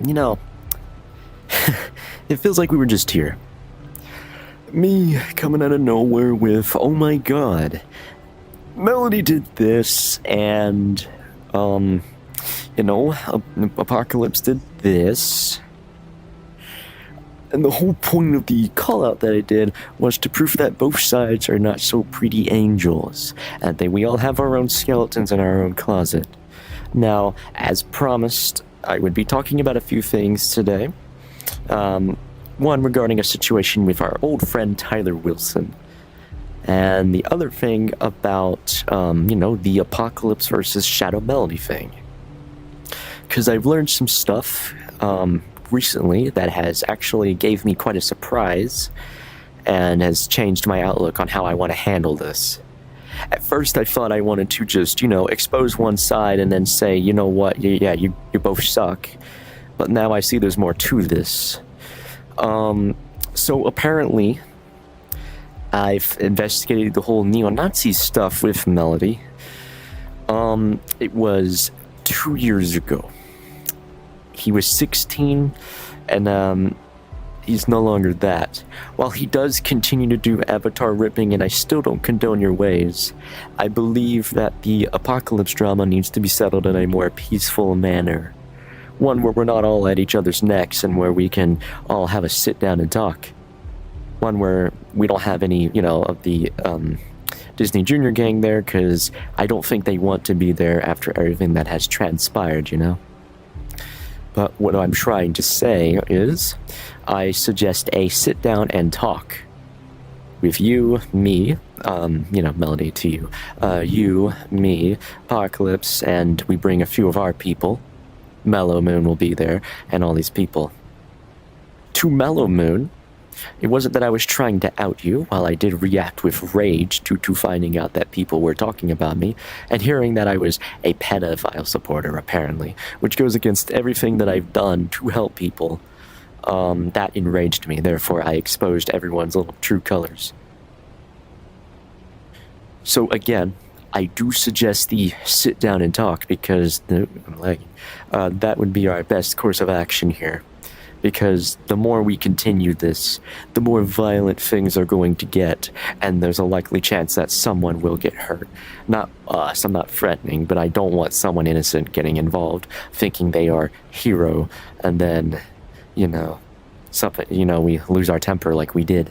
you know, it feels like we were just here. Me coming out of nowhere with, oh my god, Melody did this, and, Apocalypse did this. And the whole point of the call-out that I did was to prove that both sides are not so pretty angels, and that we all have our own skeletons in our own closet. Now, as promised, I would be talking about a few things today. One regarding a situation with our old friend Tyler Wilson. And the other thing about, the Apocalypse versus Shadow Melody thing. Because I've learned some stuff, recently that has actually gave me quite a surprise and has changed my outlook on how I want to handle this. At first I thought I wanted to just, expose one side and then say, you know what, you both suck. But now I see there's more to this. So apparently I've investigated the whole neo-Nazi stuff with Melody. It was 2 years ago. He was 16, and he's no longer that. While he does continue to do avatar ripping, and I still don't condone your ways, I believe that the Apocalypse drama needs to be settled in a more peaceful manner. One where we're not all at each other's necks, and where we can all have a sit down and talk. One where we don't have any, of the Disney Junior gang there, because I don't think they want to be there after everything that has transpired, But what I'm trying to say is, I suggest a sit down and talk with you, me, Melody to you, you, me, Apocalypse, and we bring a few of our people. Mellow Moon will be there, and all these people. To Mellow Moon, it wasn't that I was trying to out you, while I did react with rage due to finding out that people were talking about me, and hearing that I was a pedophile supporter, apparently, which goes against everything that I've done to help people. That enraged me, therefore I exposed everyone's little true colors. So again, I do suggest the sit down and talk, because that would be our best course of action here. Because the more we continue this, the more violent things are going to get, and there's a likely chance that someone will get hurt. Not us, I'm not threatening, but I don't want someone innocent getting involved, thinking they are hero, and then, we lose our temper like we did.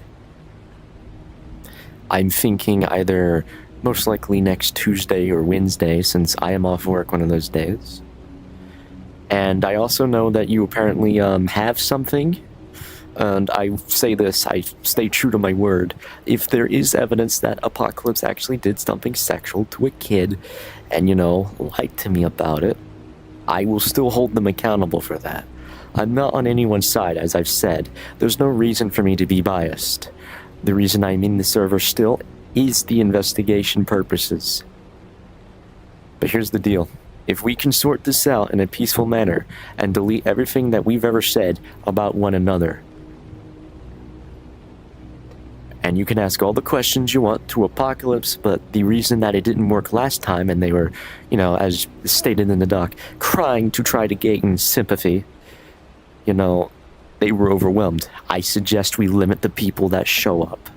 I'm thinking either most likely next Tuesday or Wednesday, since I am off work one of those days. And I also know that you apparently have something, and I say this, I stay true to my word. If there is evidence that Apocalypse actually did something sexual to a kid, and, lied to me about it, I will still hold them accountable for that. I'm not on anyone's side, as I've said. There's no reason for me to be biased. The reason I'm in the server still is the investigation purposes. But here's the deal. If we can sort this out in a peaceful manner and delete everything that we've ever said about one another, and you can ask all the questions you want to Apocalypse, but the reason that it didn't work last time, and they were, as stated in the doc, crying to try to gain sympathy, they were overwhelmed. I suggest we limit the people that show up.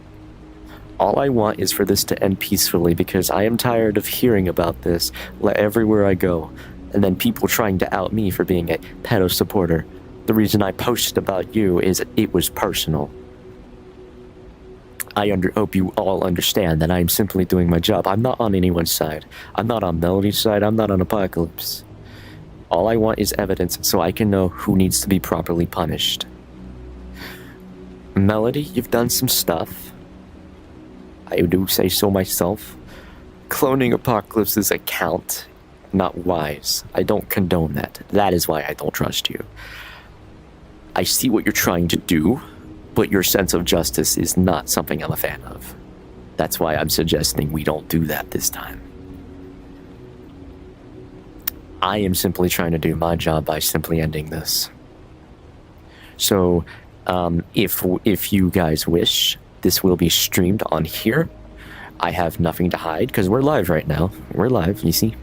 All I want is for this to end peacefully, because I am tired of hearing about this everywhere I go, and then people trying to out me for being a pedo supporter. The reason I posted about you is it was personal. I hope you all understand that I am simply doing my job. I'm not on anyone's side. I'm not on Melody's side. I'm not on Apocalypse. All I want is evidence so I can know who needs to be properly punished. Melody, you've done some stuff. I do say so myself. Cloning Apocalypse's account, not wise. I don't condone that. That is why I don't trust you. I see what you're trying to do, but your sense of justice is not something I'm a fan of. That's why I'm suggesting we don't do that this time. I am simply trying to do my job by simply ending this. So, if you guys wish, this will be streamed on here. I have nothing to hide because we're live right now. We're live, you see.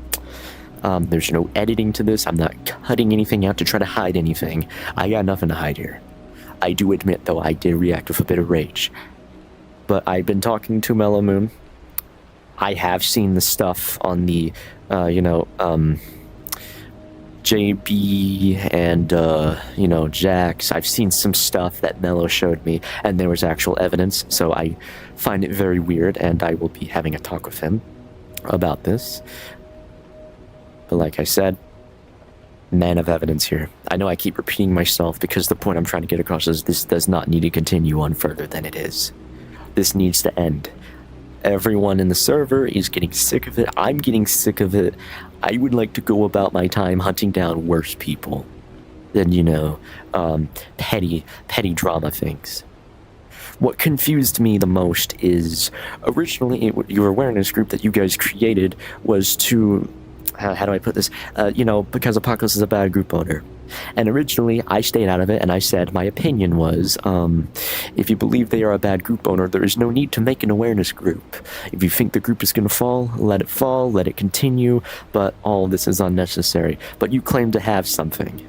There's no editing to this. I'm not cutting anything out to try to hide anything. I got nothing to hide here. I do admit, though, I did react with a bit of rage. But I've been talking to Mellow Moon. I have seen the stuff on the, JB and, Jax. I've seen some stuff that Mellow showed me, and there was actual evidence, so I find it very weird, and I will be having a talk with him about this. But like I said, man of evidence here. I know I keep repeating myself because the point I'm trying to get across is this does not need to continue on further than it is. This needs to end. Everyone in the server is getting sick of it. I'm getting sick of it. I would like to go about my time hunting down worse people than, petty drama things. What confused me the most is originally your awareness group that you guys created was to, how do I put this? Because Apocalypse is a bad group owner. And originally, I stayed out of it, and I said my opinion was, if you believe they are a bad group owner, there is no need to make an awareness group. If you think the group is going to fall, let it continue, but all of this is unnecessary. But you claim to have something.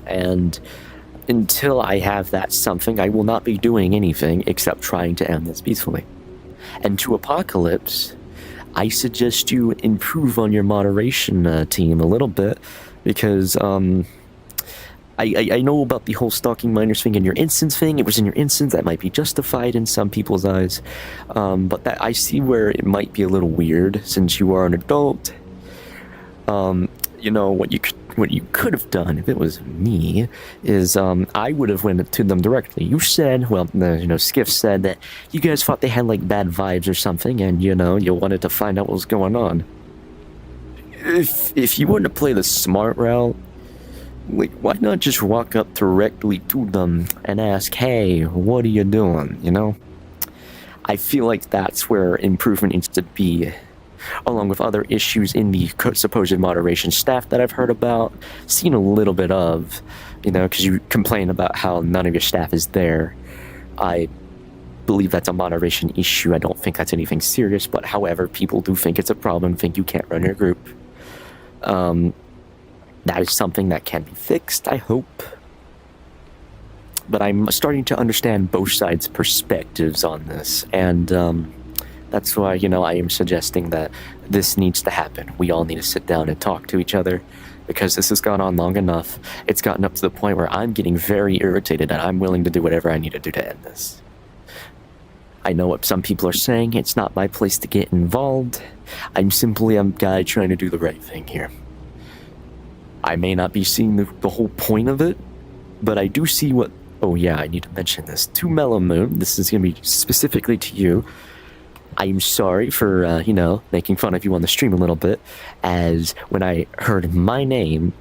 And until I have that something, I will not be doing anything except trying to end this peacefully. And to Apocalypse, I suggest you improve on your moderation team a little bit, because I know about the whole stalking minors thing and your instance thing. It was in your instance. That might be justified in some people's eyes, but that I see where it might be a little weird since you are an adult. What you could have done if it was me is I would have went to them directly. You said, Skiff said that you guys thought they had like bad vibes or something, and you wanted to find out what was going on. If you want to play the smart route, like, why not just walk up directly to them and ask, hey, what are you doing, I feel like that's where improvement needs to be, along with other issues in the supposed moderation staff that I've heard about, seen a little bit of, because you complain about how none of your staff is there. I believe that's a moderation issue. I don't think that's anything serious, but however, people do think it's a problem, think you can't run your group. That is something that can be fixed, I hope. But I'm starting to understand both sides' perspectives on this, and that's why, I am suggesting that this needs to happen. We all need to sit down and talk to each other, because this has gone on long enough. It's gotten up to the point where I'm getting very irritated, and I'm willing to do whatever I need to do to end this. I know what some people are saying. It's not my place to get involved. I'm simply a guy trying to do the right thing here. I may not be seeing the whole point of it, but I do see what... Oh yeah, I need to mention this. To Mellow Moon, this is going to be specifically to you. I'm sorry for, making fun of you on the stream a little bit, as when I heard my name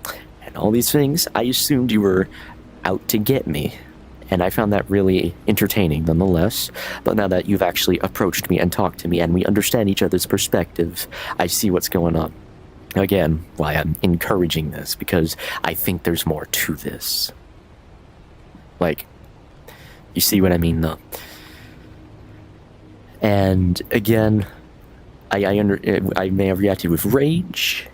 and all these things, I assumed you were out to get me. And I found that really entertaining nonetheless. But now that you've actually approached me and talked to me and we understand each other's perspective, I see what's going on. Again, why I'm encouraging this, because I think there's more to this. Like, you see what I mean, though? And again, I may have reacted with rage.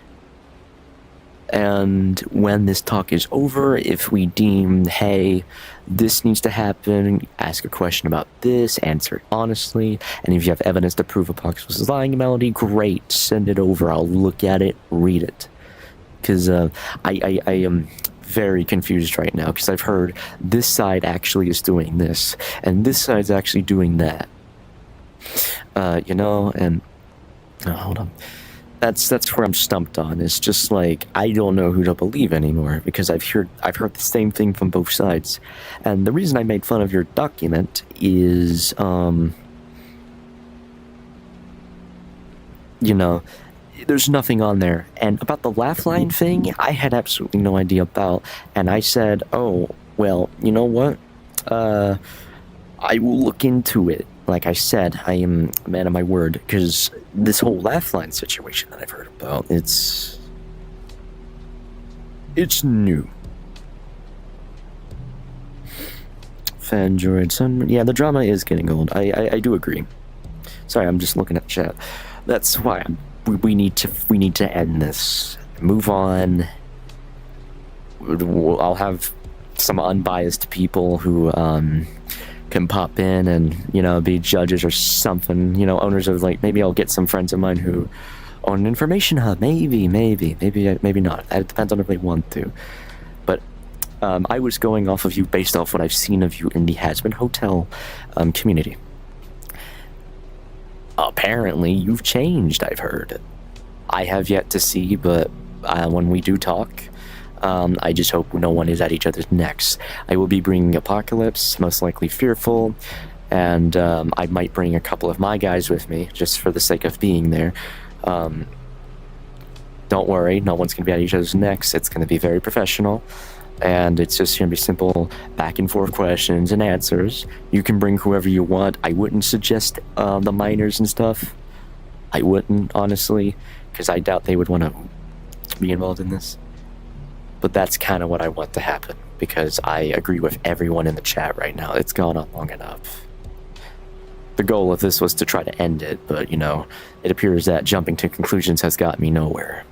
And when this talk is over, if we deem, hey, this needs to happen, ask a question about this, answer it honestly, and if you have evidence to prove Apocalypse was lying, Melody, great, send it over. I'll look at it, read it. Because I am very confused right now, because I've heard this side actually is doing this, and this side's actually doing that. And... Oh, hold on. That's where I'm stumped on. It's just like, I don't know who to believe anymore, because I've heard the same thing from both sides. And the reason I made fun of your document is, there's nothing on there. And about the laugh line thing, I had absolutely no idea about. And I said, oh, well, you know what? I will look into it. Like I said, I am a man of my word, because this whole laugh line situation that I've heard about, it's new. Fandroid Sun, yeah, the drama is getting old. I do agree. Sorry, I'm just looking at chat. That's why we need to end this. move on. I'll have some unbiased people who can pop in and, you know, be judges or something, you know, owners of, like, maybe I'll get some friends of mine who own an information hub, maybe not. That depends on if they want to. But I was going off of you based off what I've seen of you in the Hazbin Hotel community. Apparently, you've changed, I've heard. I have yet to see, but when we do talk, I just hope no one is at each other's necks. I will be bringing Apocalypse, most likely Fearful, and I might bring a couple of my guys with me, just for the sake of being there. Don't worry, no one's going to be at each other's necks. It's going to be very professional, and it's just going to be simple back and forth questions and answers. You can bring whoever you want. I wouldn't suggest the minors and stuff. I wouldn't, honestly, because I doubt they would want to be involved in this. But that's kind of what I want to happen, because I agree with everyone in the chat right now. It's gone on long enough. The goal of this was to try to end it, but, you know, it appears that jumping to conclusions has got me nowhere.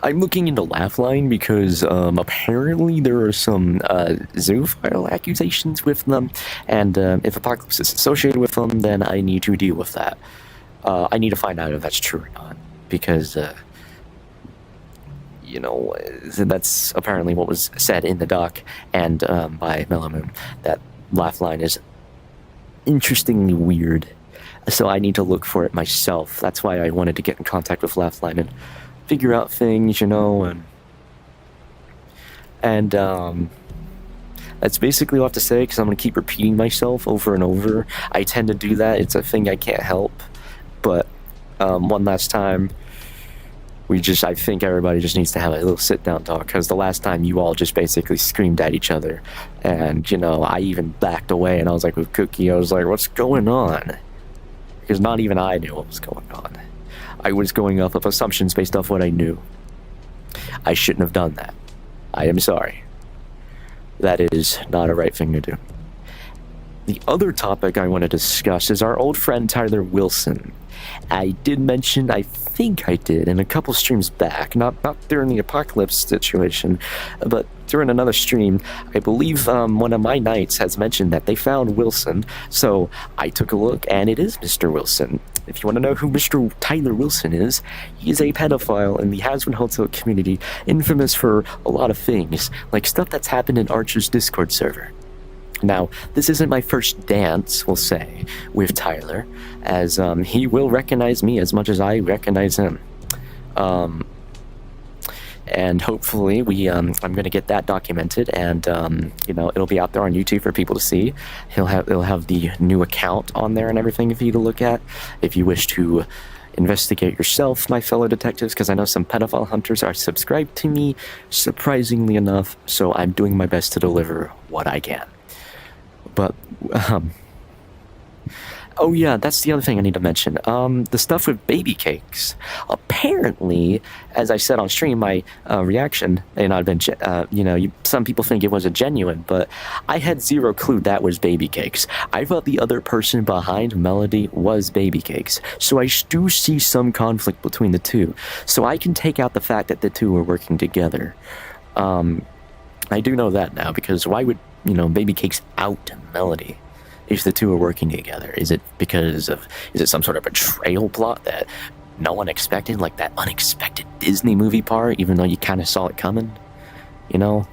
I'm looking into Laughline because apparently there are some zoophile accusations with them, and if Apocalypse is associated with them, then I need to deal with that. I need to find out if that's true or not, because, you know, that's apparently what was said in the doc and by Melomoon, that Laughline is interestingly weird, so I need to look for it myself. That's why I wanted to get in contact with Laughline and figure out things, you know, and that's basically all I have to say, because I'm going to keep repeating myself over and over. I tend to do that. It's a thing I can't help. But one last time, I think everybody just needs to have a little sit-down talk, because the last time you all just basically screamed at each other, and, you know, I even backed away, and I was like, with Cookie, I was like, what's going on? Because not even I knew what was going on. I was going off of assumptions based off what I knew. I shouldn't have done that. I am sorry. That is not a right thing to do. The other topic I want to discuss is our old friend Tyler Wilson. I did mention, I think I did, in a couple streams back, not during the Apocalypse situation, but during another stream, I believe one of my knights has mentioned that they found Wilson, so I took a look, and it is Mr. Wilson. If you want to know who Mr. Tyler Wilson is, he is a pedophile in the Hazbin Hotel community, infamous for a lot of things, like stuff that's happened in Archer's Discord server. Now, this isn't my first dance, we'll say, with Tyler, as he will recognize me as much as I recognize him. And hopefully I'm going to get that documented, and you know, it'll be out there on YouTube for people to see. He'll have the new account on there and everything for you to look at if you wish to investigate yourself, my fellow detectives, because I know some pedophile hunters are subscribed to me, surprisingly enough, so I'm doing my best to deliver what I can. But, oh yeah, that's the other thing I need to mention. The stuff with baby cakes. Apparently, as I said on stream, my reaction may not have been, you know, some people think it wasn't genuine, but I had zero clue that was baby cakes. I thought the other person behind Melody was baby cakes. So I do see some conflict between the two. So I can take out the fact that the two are working together. I do know that now, because why would, you know, baby cakes out Melody if the two are working together? Is it some sort of betrayal plot that no one expected, like that unexpected Disney movie part, even though you kind of saw it coming, you know?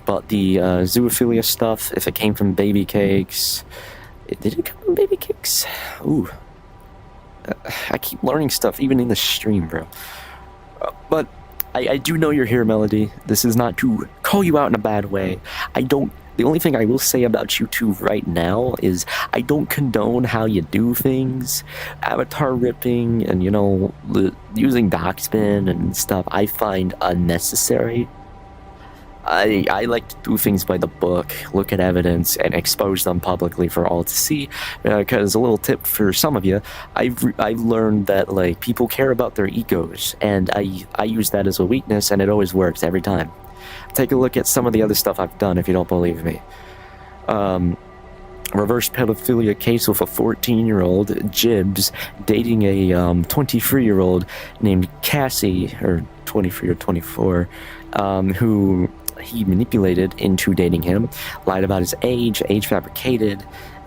But the zoophilia stuff, if it came from baby cakes, did it come from baby cakes? Ooh, I keep learning stuff even in the stream, bro. But I do know you're here, Melody. This is not to call you out in a bad way. The only thing I will say about you two right now is I don't condone how you do things. Avatar ripping and, you know, using Doxbin and stuff, I find unnecessary. I like to do things by the book, look at evidence, and expose them publicly for all to see. Because a little tip for some of you, I've learned that, like, people care about their egos, and I use that as a weakness, and it always works every time. Take a look at some of the other stuff I've done if you don't believe me. reverse pedophilia case with a 14-year-old, Jibbs, dating a 23-year-old named Cassie, or 23 or 24, who he manipulated into dating him, lied about his age fabricated,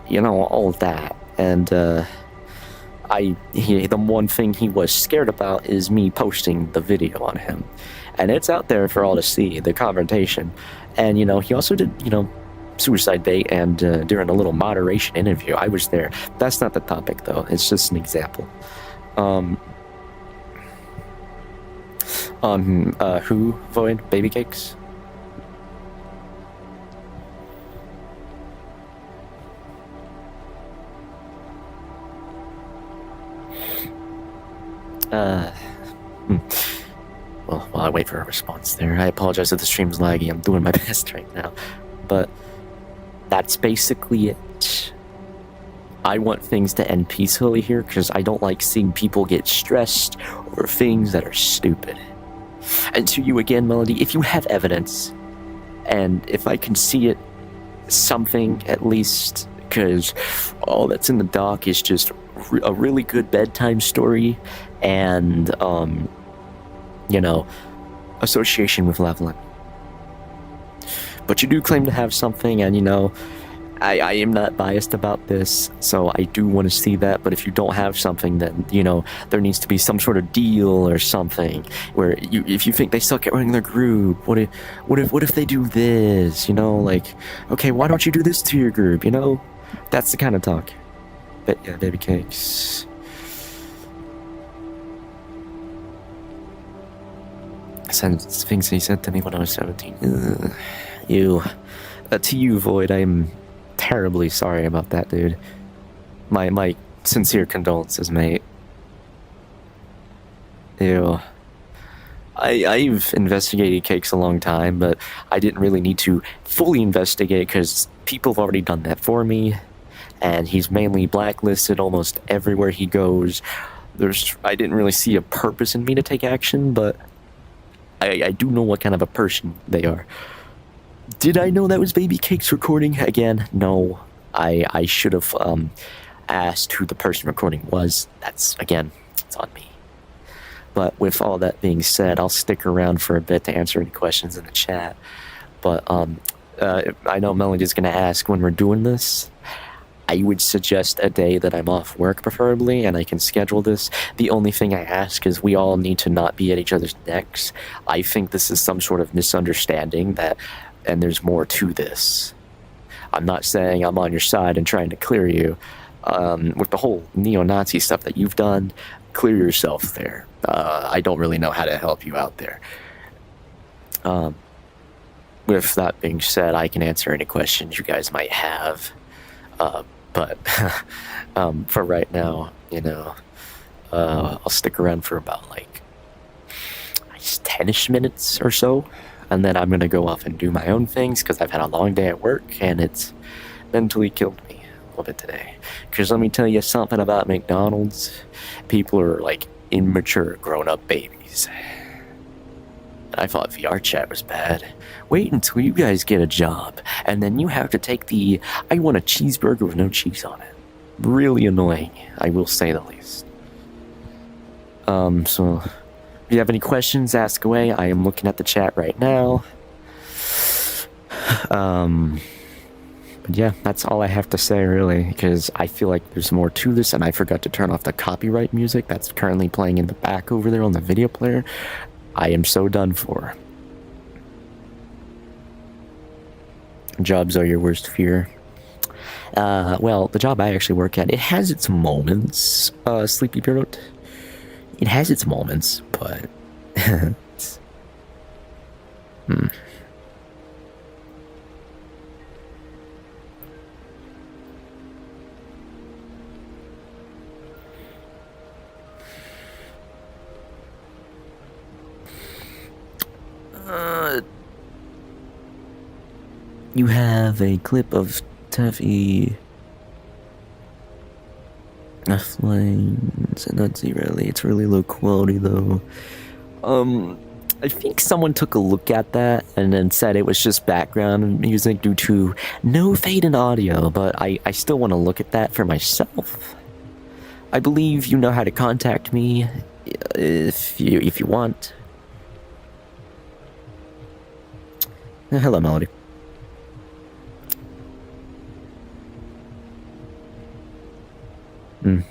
all of that. And the one thing he was scared about is me posting the video on him. And it's out there for all to see, the confrontation. And, he also did, suicide bait, and during a little moderation interview, I was there. That's not the topic, though. It's just an example. Who, Void? Baby cakes? Well, while I wait for a response there, I apologize if the stream's laggy. I'm doing my best right now. But that's basically it. I want things to end peacefully here because I don't like seeing people get stressed over things that are stupid. And to you again, Melody, if you have evidence, and if I can see it, something at least, because all that's in the doc is just a really good bedtime story and, association with Levelin. But you do claim to have something, and I am not biased about this, so I do want to see that. But if you don't have something, then there needs to be some sort of deal or something where if you think they suck at running their group, what if they do this? Okay, why don't you do this to your group? That's the kind of talk. But yeah, baby cakes. Sends things he said to me when I was 17. Ugh. Ew. To you, Void, I'm terribly sorry about that, dude. My sincere condolences, mate. Ew. I've investigated Cakes a long time, but I didn't really need to fully investigate because people have already done that for me, and he's mainly blacklisted almost everywhere he goes. I didn't really see a purpose in me to take action, but I do know what kind of a person they are. Did I know that was Baby Cake's recording? Again, no. I should have asked who the person recording was. It's on me. But with all that being said, I'll stick around for a bit to answer any questions in the chat. But I know Melody's going to ask when we're doing this. I would suggest a day that I'm off work, preferably, and I can schedule this. The only thing I ask is we all need to not be at each other's necks. I think this is some sort of misunderstanding and there's more to this. I'm not saying I'm on your side and trying to clear you. With the whole neo-Nazi stuff that you've done, clear yourself there. I don't really know how to help you out there. With that being said, I can answer any questions you guys might have. But for right now, I'll stick around for about 10-ish minutes or so, and then I'm gonna go off and do my own things because I've had a long day at work and it's mentally killed me a little bit today. Because let me tell you something about McDonald's. People are immature grown-up babies. I thought VR chat was bad. Wait until you guys get a job, and then you have to take I want a cheeseburger with no cheese on it. Really annoying, I will say the least. So, if you have any questions, ask away. I am looking at the chat right now. But yeah, that's all I have to say, really, because I feel like there's more to this, and I forgot to turn off the copyright music that's currently playing in the back over there on the video player. I am so done for. Jobs are your worst fear. Well, the job I actually work at, it has its moments, Sleepy Parrot. It has its moments, but... You have a clip of Taffy Flames, and that's really, it's really low quality though. I think someone took a look at that and then said it was just background music due to no fade in audio, but I still want to look at that for myself. I believe you know how to contact me if you want. Hello, Melody. Yeah,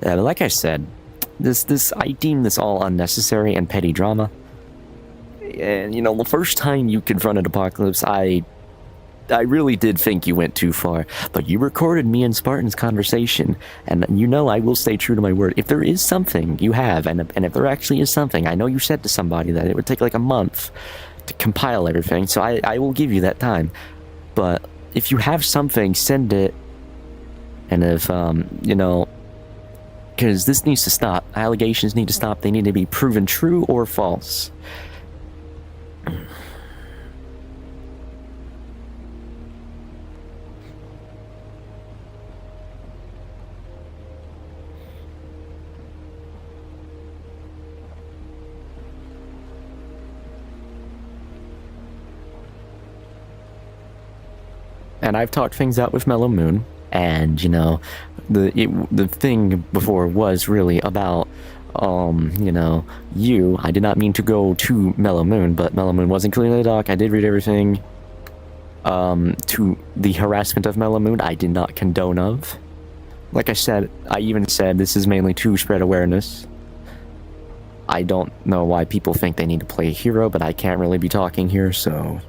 but like I said, I deem this all unnecessary and petty drama. And you know, the first time you confronted Apocalypse, I really did think you went too far, but you recorded me and Spartan's conversation, and you know I will stay true to my word. If there is something you have, and if there actually is something, I know you said to somebody that it would take like a month to compile everything, so I will give you that time. But if you have something, send it, and if, you know, because this needs to stop. Allegations need to stop. They need to be proven true or false. And I've talked things out with Mellow Moon, and you know, the thing before was really about, you know, you. I did not mean to go to Mellow Moon, but Mellow Moon was included in the doc. I did read everything. To the harassment of Mellow Moon, I did not condone of. Like I said, I even said this is mainly to spread awareness. I don't know why people think they need to play a hero, but I can't really be talking here, so...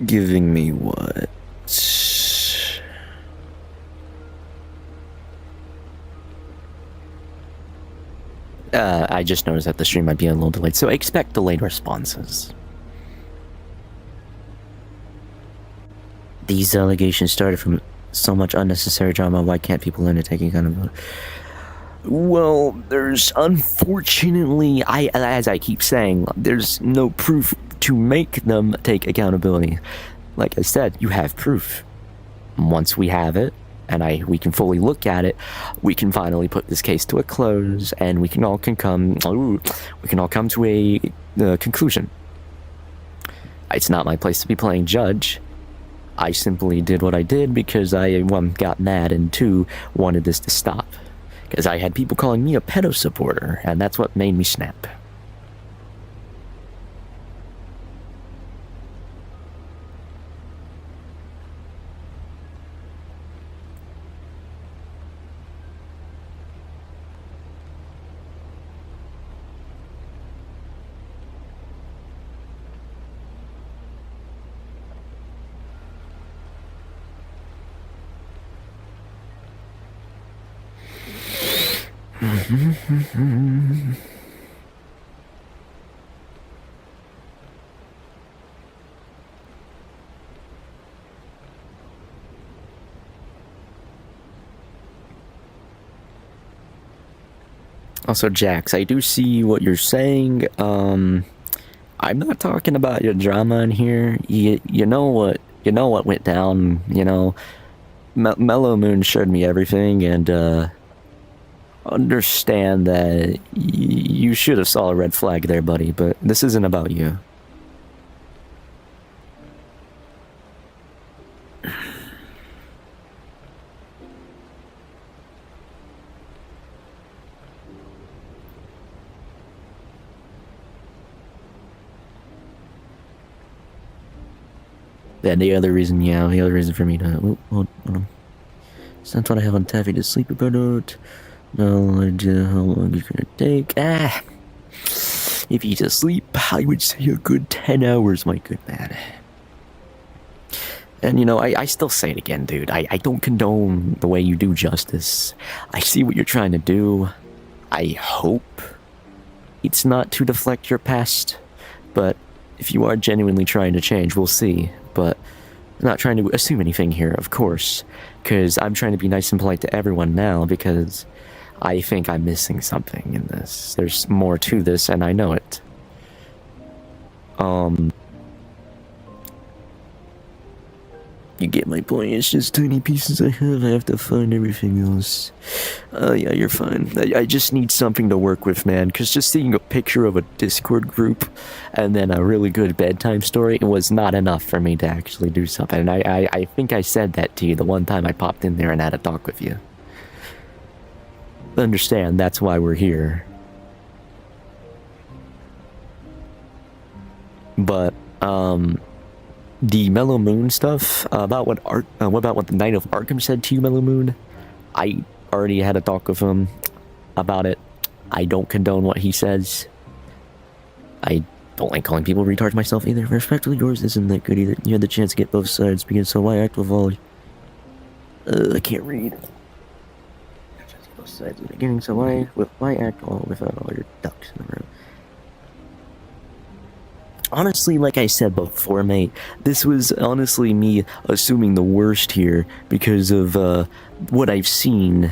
Giving me what? I just noticed that the stream might be a little delayed, so expect delayed responses. These allegations started from so much unnecessary drama. Why can't people learn to take accountability? Well, there's unfortunately, as I keep saying, there's no proof to make them take accountability. Like I said, you have proof. Once we have it, and we can fully look at it, we can finally put this case to a close, and we can all come to a conclusion. It's not my place to be playing judge. I simply did what I did because I, 1, got mad, and 2, wanted this to stop. Because I had people calling me a pedo supporter, and that's what made me snap. Also, Jax, I do see what you're saying. I'm not talking about your drama in here. You know what went down. You know, Mellow Moon showed me everything, and understand that you should have saw a red flag there, buddy. But this isn't about you. And the other reason for me to... hold on. That's what I have on Taffy to sleep about it. No idea how long it's gonna take. If he's asleep, I would say a good 10 hours, my good man. And you know, I still say it again, dude. I don't condone the way you do justice. I see what you're trying to do. I hope it's not to deflect your past, but if you are genuinely trying to change, we'll see. But I'm not trying to assume anything here, of course, because I'm trying to be nice and polite to everyone now, because I think I'm missing something in this. There's more to this, and I know it. You get my point. It's just tiny pieces I have to find everything else. Yeah, you're fine. I just need something to work with, man. Because just seeing a picture of a Discord group and then a really good bedtime story was not enough for me to actually do something. And I think I said that to you the one time I popped in there and had a talk with you. Understand, that's why we're here. But, the Mellow Moon stuff, about what the Knight of Arkham said to you, Mellow Moon? I already had a talk with him about it. I don't condone what he says. I don't like calling people retards myself either. Respectfully, yours isn't that good either. You had the chance to get both sides, because so why act with all... I can't read. Both sides at the beginning, so why act all without all your ducks in a row? Honestly, like I said before, mate, this was honestly me assuming the worst here because of what I've seen.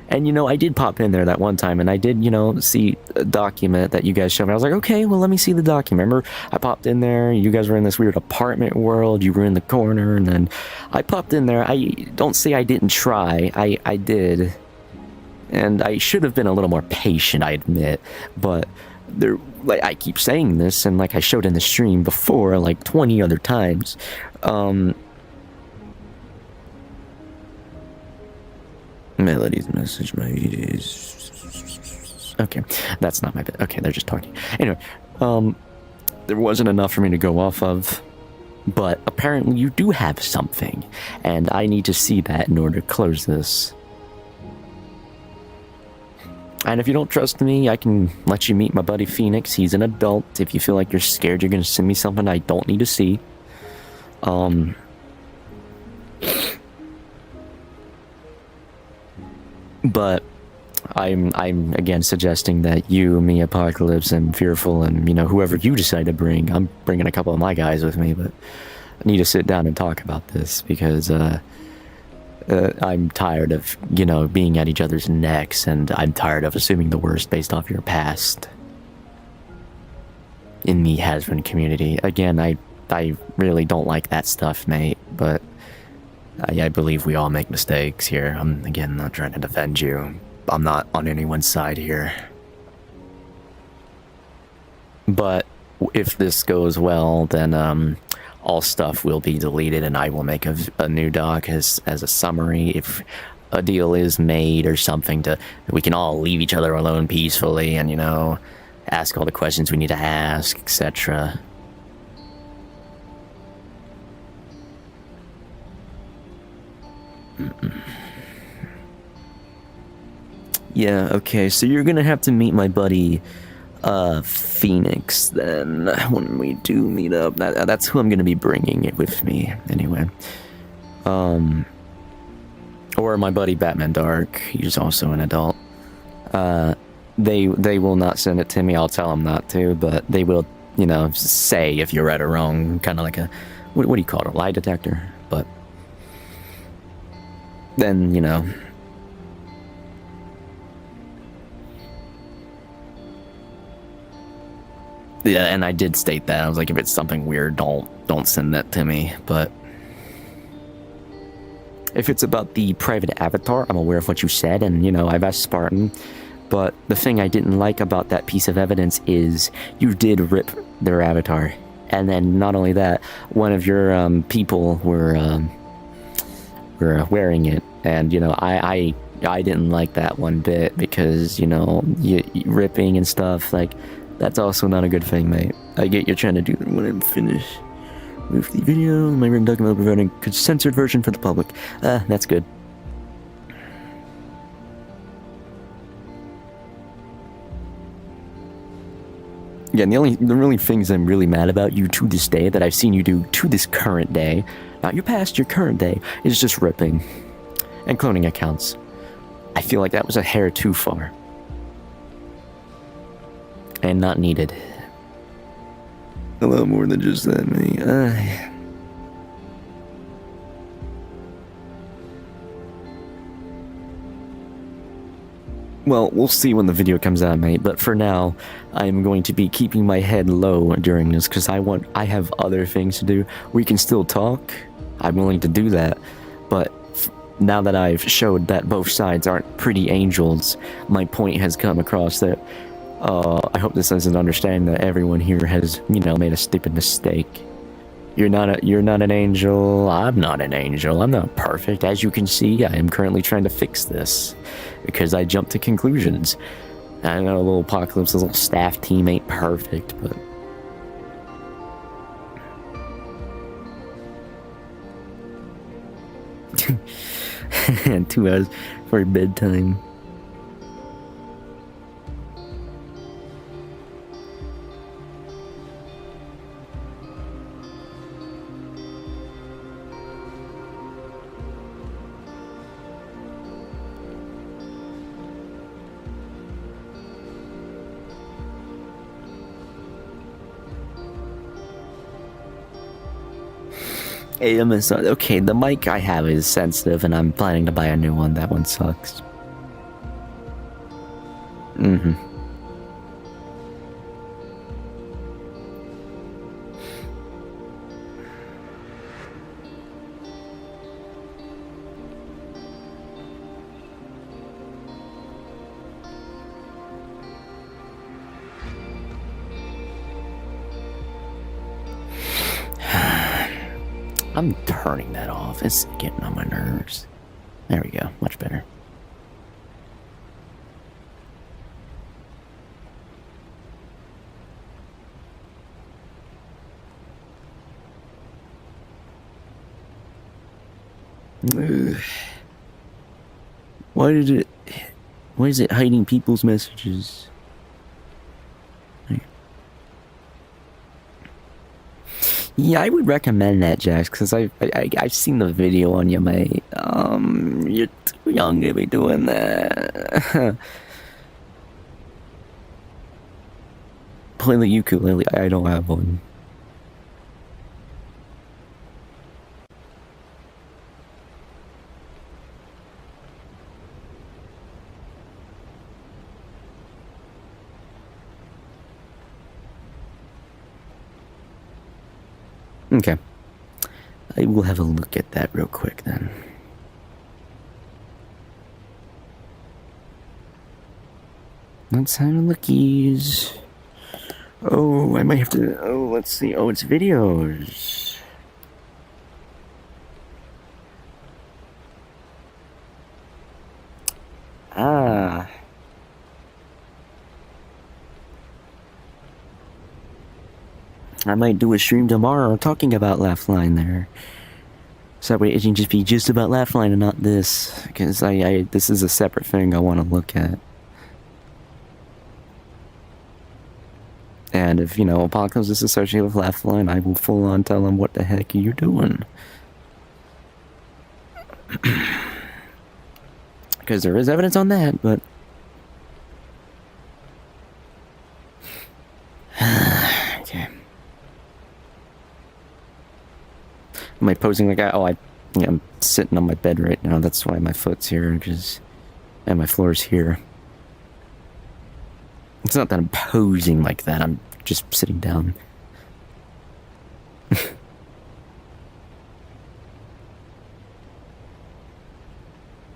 And, you know, I did pop in there that one time, and I did, you know, see a document that you guys showed me. I was like, okay, well, let me see the document. Remember, I popped in there, you guys were in this weird apartment world, you were in the corner, and then I popped in there. I don't say I didn't try, I did. And I should have been a little more patient, I admit, but... like I keep saying this, and like I showed in the stream before, like 20 other times, Melody's message, my is... Okay, that's not my bit. Okay, they're just talking. Anyway, there wasn't enough for me to go off of, but apparently you do have something, and I need to see that in order to close this. And if you don't trust me, I can let you meet my buddy Phoenix. He's an adult. If you feel like you're scared you're gonna send me something I don't need to see. But I'm again suggesting that you, me, Apocalypse, and Fearful, and, you know, whoever you decide to bring, I'm bringing a couple of my guys with me, but I need to sit down and talk about this, because, I'm tired of, you know, being at each other's necks, and I'm tired of assuming the worst based off your past in the Hasbin community. Again, I really don't like that stuff, mate, but I believe we all make mistakes here. I'm, again, not trying to defend you. I'm not on anyone's side here. But if this goes well, then, all stuff will be deleted, and I will make a new doc as a summary. If a deal is made or something, we can all leave each other alone peacefully and, you know, ask all the questions we need to ask, etc. Yeah, okay, so you're gonna have to meet my buddy Phoenix then when we do meet up. That's who I'm gonna be bringing it with me anyway. Or my buddy Batman Dark, he's also an adult. They will not send it to me. I'll tell them not to, but they will, you know, say if you're right or wrong, kind of like a what do you call it, a lie detector. But then, you know, yeah, and I did state that. I was like, if it's something weird, don't send that to me. But if it's about the private avatar, I'm aware of what you said, and, you know, I've asked Spartan. But the thing I didn't like about that piece of evidence is you did rip their avatar. And then not only that, one of your people were wearing it, and, you know, I didn't like that one bit, because, you know, you ripping and stuff, like, that's also not a good thing, mate. I get you're trying to do that when I'm finished with the video. My written document will be providing a censored version for the public. That's good. Again, the only things I'm really mad about you to this day, that I've seen you do to this current day, not your past, your current day, is just ripping and cloning accounts. I feel like that was a hair too far. And not needed. A lot more than just that, mate. Well, we'll see when the video comes out, mate. But for now, I'm going to be keeping my head low during this because I have other things to do. We can still talk. I'm willing to do that. But now that I've showed that both sides aren't pretty angels, my point has come across that I hope this is an understanding that everyone here has, you know, made a stupid mistake. You're not an angel. I'm not an angel. I'm not perfect. As you can see, I am currently trying to fix this because I jumped to conclusions. I know little Apocalypse's little staff team ain't perfect, but and 2 hours for bedtime. Okay, the mic I have is sensitive, and I'm planning to buy a new one. That one sucks. I'm turning that off. It's getting on my nerves. There we go. Much better. Why is it hiding people's messages? Yeah, I would recommend that, Jax, because I've seen the video on you, mate. You're too young to be doing that. Play the ukulele. I don't have one. Okay. I will have a look at that real quick then. Let's have a lookies. Oh, I might have to. Oh, let's see. Oh, it's videos. Ah. I might do a stream tomorrow talking about Laugh-Line there. So that way it can just be just about Laugh-Line and not this. Because this is a separate thing I want to look at. And if, you know, Apocalypse is associated with Laugh-Line, I will full on tell him what the heck you're doing. Because there is evidence on that, but... okay. Am I posing like I'm sitting on my bed right now. That's why my foot's here, and my floor's here. It's not that I'm posing like that. I'm just sitting down.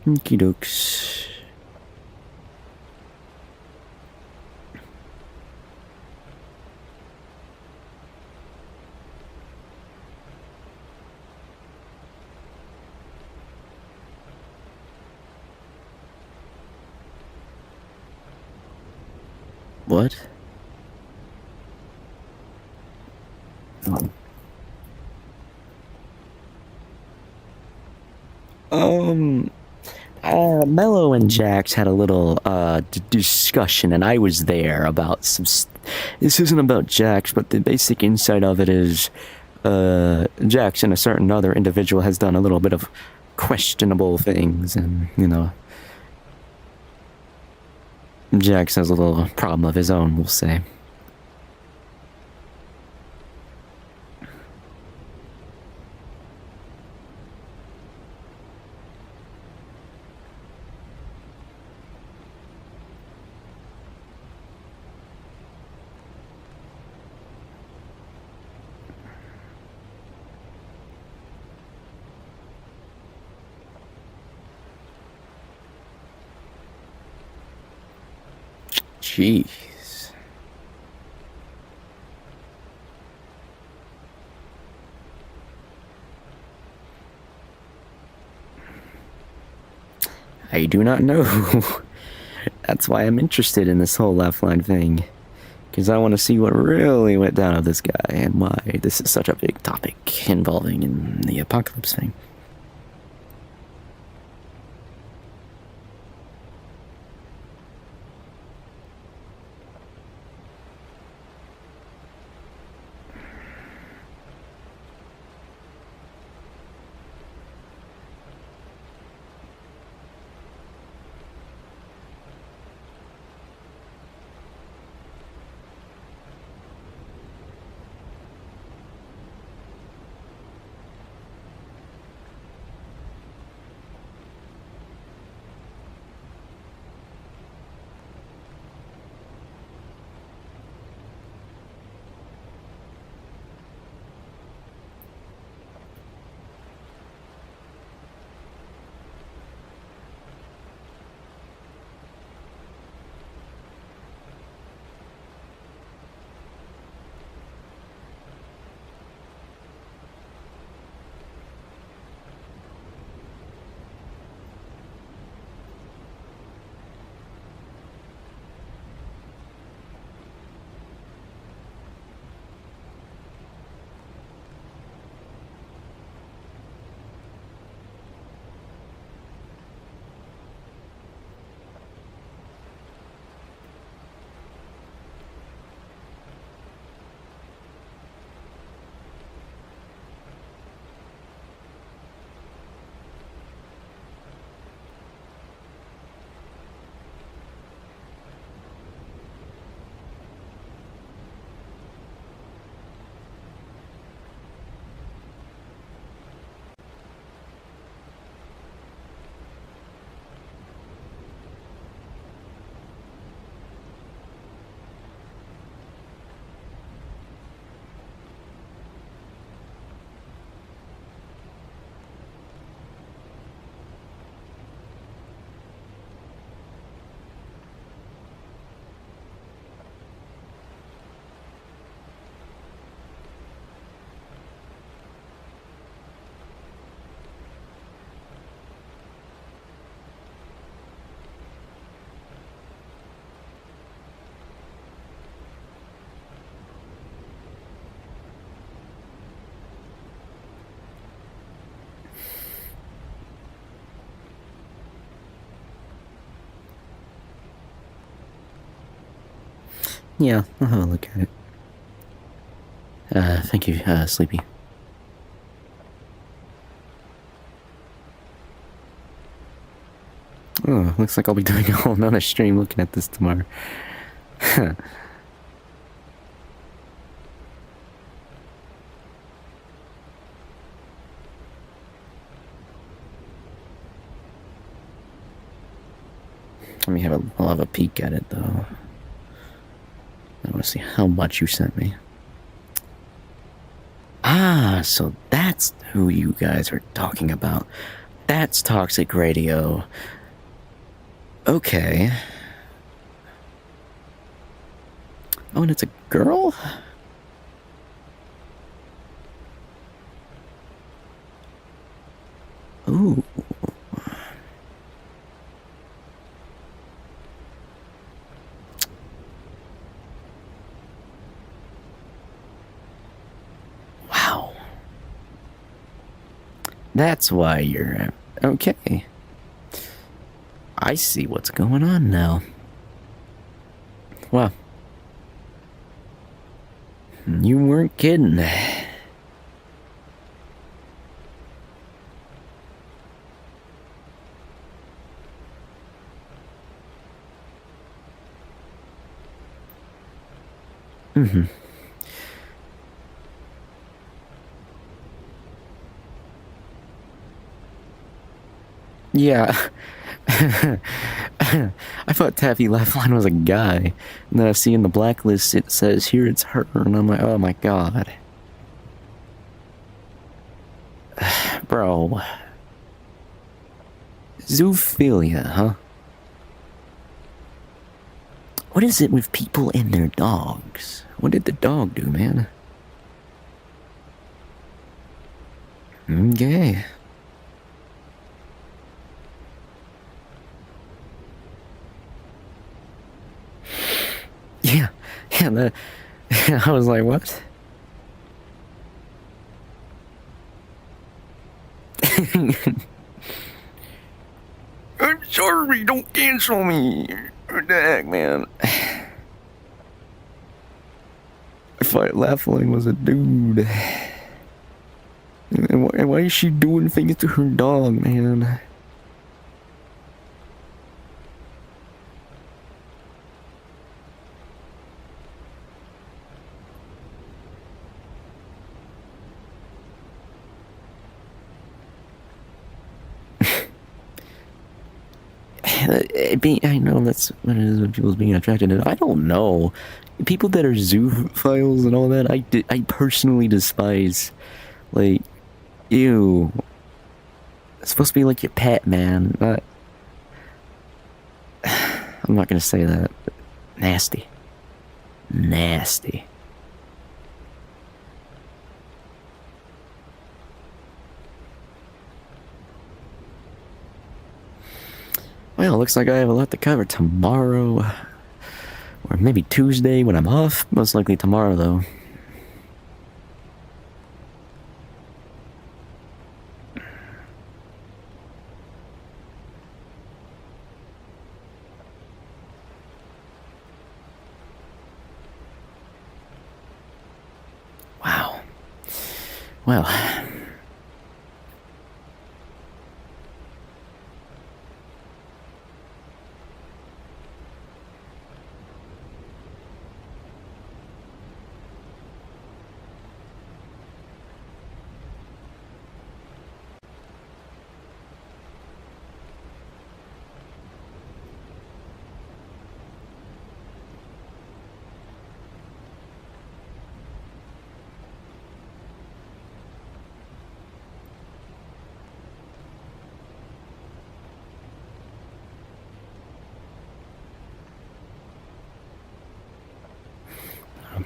Okie dokes. What? Mello and Jax had a little discussion, and I was there about some. This isn't about Jax, but the basic insight of it is, Jax and a certain other individual has done a little bit of questionable things, and you know, Jax has a little problem of his own, we'll say. Jeez. I do not know. That's why I'm interested in this whole Lifeline thing. Because I want to see what really went down with this guy and why this is such a big topic involving in the apocalypse thing. Yeah, I'll have a look at it. Thank you, Sleepy. Oh, looks like I'll be doing a whole nother stream looking at this tomorrow. I'll have a peek at it though. I want to see how much you sent me. Ah, so that's who you guys are talking about. That's Toxic Radio. Okay. Oh, and it's a girl? Ooh. Wow. That's why you're... Okay. I see what's going on now. Wow. You weren't kidding. Mm-hmm. Yeah. I thought Taffy Lifeline was a guy. And then I see in the blacklist it says here it's her, and I'm like, oh my god. Bro. Zoophilia, huh? What is it with people and their dogs? What did the dog do, man? Okay. Yeah, I was like, what? I'm sorry, don't cancel me. What the heck, man? I thought Laughline was a dude. And why is she doing things to her dog, man? I know that's what it is when people's being attracted to. I don't know. People that are zoophiles and all that, I personally despise. Like, ew. It's supposed to be like your pet, man. I'm not gonna say that. But nasty. Nasty. Well, looks like I have a lot to cover tomorrow. Or maybe Tuesday when I'm off. Most likely tomorrow, though. Wow. Well.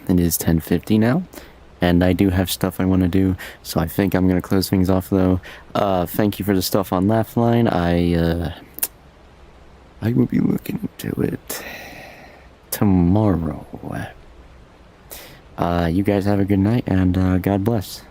It is 10:50 now, and I do have stuff I want to do, so I think I'm gonna close things off though. Thank you for the stuff on Laughline. I will be looking into it tomorrow. You guys have a good night, and God bless.